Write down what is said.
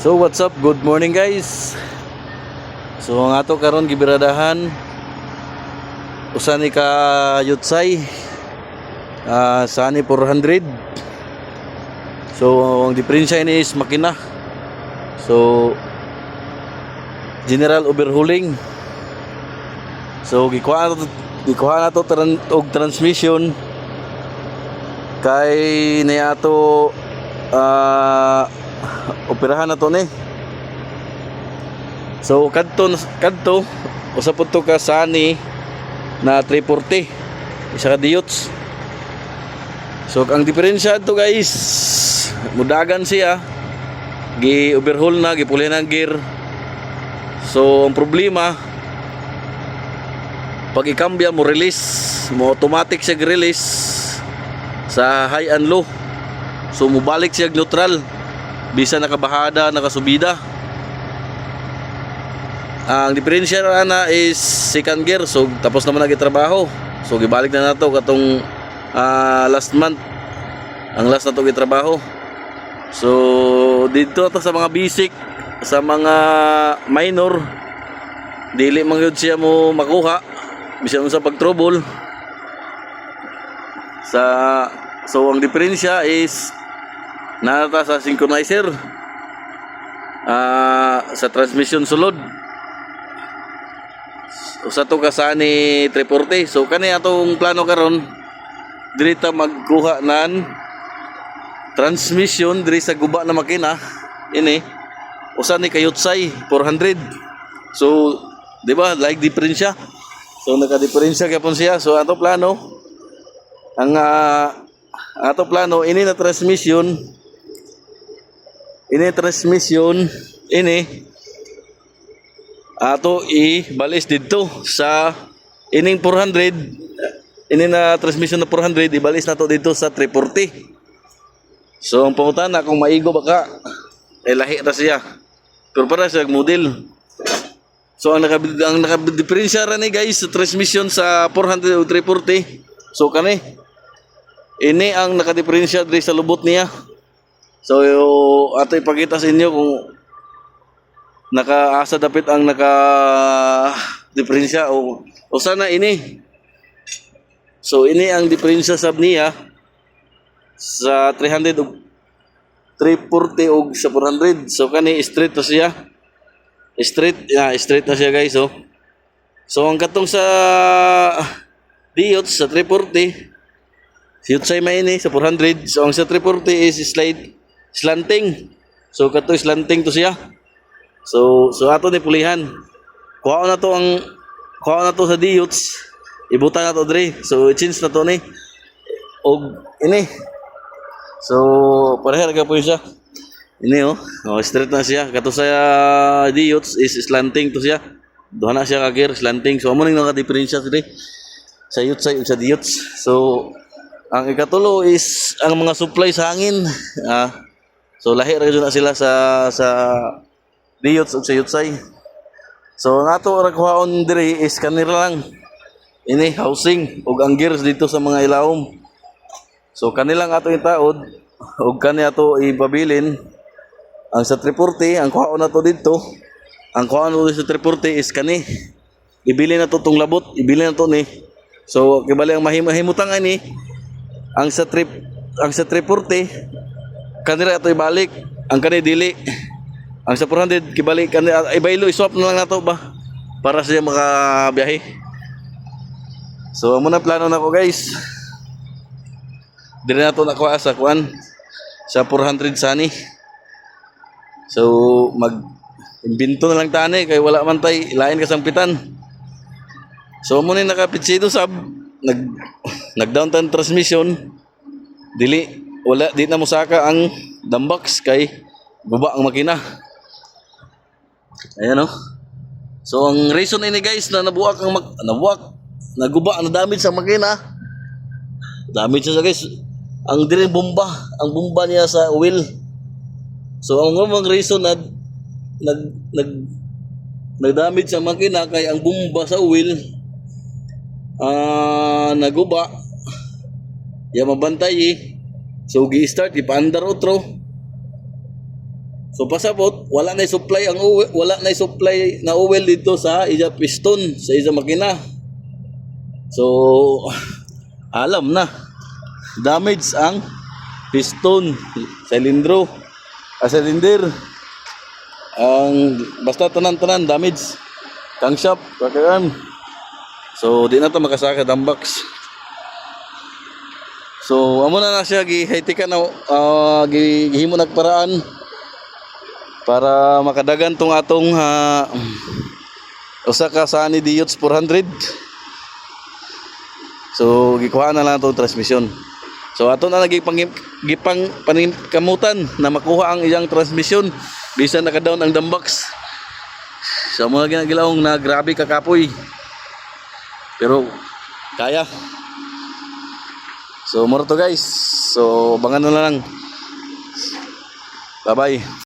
So what's up? Good morning guys. So ang ato karon gibiradahan usa ni ka yutsay sani 400. So ang diferensya ini is makina. So general overhauling. So gikuha na to og transmission kay niya ato operahan na to ni. So kadto usa pud to ka sani na 340 isa ka diots. So ang diferensya to guys, mudagan siya, gi overhaul na, gipulihan ang gear. So ang problema pag ikambya mo release, mo automatic siya release sa high and low. So mubalik siya neutral bisa nakabahada, nakasubida. Ang diferensya na is second gear. So tapos naman nagitrabaho. So gibalik na nato katong last month. Ang last na to gitrabaho. So dito to sa mga basic, sa mga minor, dili man gyud siya mo makuha bisan sa pag-trouble. So ang diferensya is nata sa synchronizer, sa transmission sulod. Usa to ka sani 340. So kani atong plano karon diri ta magkuha nan transmission diri sa guba na makina ini. Usa ni kayutsay 400. So di ba like diferensya. So naka-diferensya gyapon siya. So ato plano ang ato plano ini na transmission ini ato ibalis dito sa ining 400. Ini na transmission na 400 ibalis nato dito sa 340. So ang pangutana kung maigo baka lahi ra siya, pero para siya model. So ang naka-diferensya ra ni guys sa transmission sa 400 o 340. So kani ini ang naka-diferensya diri sa lubot niya. So ato ipakita sa inyo kung nakaasa dapit ang naka-diferensya o sana ini. So ini ang diferensya sab niya sa 300 o 340 o sa 400. So kani straight to siya. Straight na siya guys. So ang katong sa diots sa 340 yutsay maini sa 400. So ang sa 340 is slanting. So kato slanting to siya. So ato ni pulihan. Kuha na to sa diots. Ibuta na to dre. So i-change na to ni. Og ini. So pareha ra po siya. Ini straight na siya. Kato sa diots is slanting to siya. Duha na siya ka gear slanting. So amo ning naka-diferensya dre sa yutsay ug sa diots. So ang ikatulo is ang mga supply sa hangin. So lahi ra na sila sa diots ug sa yutsay. So ang ato ra kuhaon diri is kanira lang ini housing ug ang gears dito sa mga ilawom. So kanilang ato itaod ug kani ato ipabilin. Ang sa 340 ang kuhaon nato dito, ang kuhaon nato sa 340 is kani. Ibili na to tong labot, ibili na to ni. So kibali ang mahimutang ani ang sa 340 kanira ato ibalik, ang kani dili. Ang sa 400 kibalik kani ibaylo iswap na lang nato ba para siya makabiyahe. So amo na plano nako guys. Dili na to nakuha sa kuan sa 400 sani. So mag-imbento na lang tani kay wala man tay lain kasampitan. So amo ni nakapitsido sab nag downtown transmission. Dili na musaka ang dumbox kay guba ang makina. Ayan So ang reason ini guys na naguba na damage sa makina. Damage siya guys. Ang bomba niya sa wheel. So ang reason na nag-damage sa makina kay ang bomba sa wheel naguba. Ya mabantay So gi-start ipaandar otro. So pasabot, wala na supply ang oil, wala na supply na oil dito sa iya piston, sa iya makina. So alam na, damage ang piston, silindro, cylinder. Ang basta tanan-tanan damage. Tank shop, kakagan. So di na to makasaka dambox. So amo na siya gihaytikan na gihimo nagparaan para makadagan tong atong usa ka Sunny Diots 400. So gikuha na lang tong transmission. So ato na gipang paningkamutan na makuha ang iyang transmission bisan naka-down ang dambox. So mga ginagilawong na grabe kakapoy. Pero kaya. So, moro to guys. So, abangan na lang. Bye-bye.